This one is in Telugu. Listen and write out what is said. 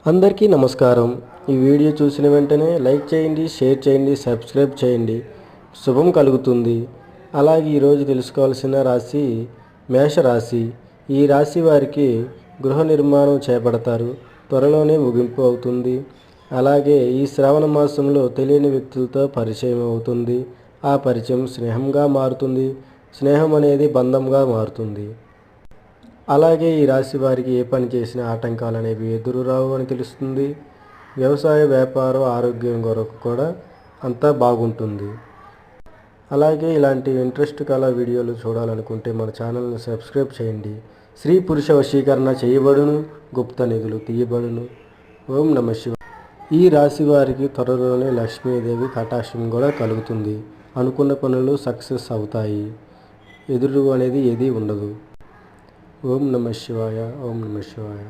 అందరికీ నమస్కారం. ఈ వీడియో చూసిన వెంటనే లైక్ చేయండి, షేర్ చేయండి, సబ్స్క్రైబ్ చేయండి. శుభం కలుగుతుంది. అలాగే ఈరోజు తెలుసుకోవాల్సిన రాశి మేషరాశి. ఈ రాశి వారికి గృహ నిర్మాణం చేపడతారు. త్వరలోనే ముగింపు అవుతుంది. అలాగే ఈ శ్రావణ మాసంలో తెలియని వ్యక్తులతో పరిచయం అవుతుంది. ఆ పరిచయం స్నేహంగా మారుతుంది. స్నేహం అనేది బంధంగా మారుతుంది. అలాగే ఈ రాశి వారికి ఏ పని చేసినా ఆటంకాలు అనేవి ఎదురు రావు అని తెలుస్తుంది. వ్యవసాయ, వ్యాపారం, ఆరోగ్యం కొరకు కూడా అంతా బాగుంటుంది. అలాగే ఇలాంటి ఇంట్రెస్ట్ గల వీడియోలు చూడాలనుకుంటే మన ఛానల్ని సబ్స్క్రైబ్ చేయండి. స్త్రీ పురుష వశీకరణ చేయబడును, గుప్త నిధులు తీయబడును. ఓం నమః శివాయ. ఈ రాశి వారికి త్వరలోనే లక్ష్మీదేవి కటాక్షం కూడా కలుగుతుంది. అనుకున్న పనులు సక్సెస్ అవుతాయి. ఎదురు అనేది ఏది ఉండదు. ఓం నమః శివాయ. ఓం నమః శివాయ.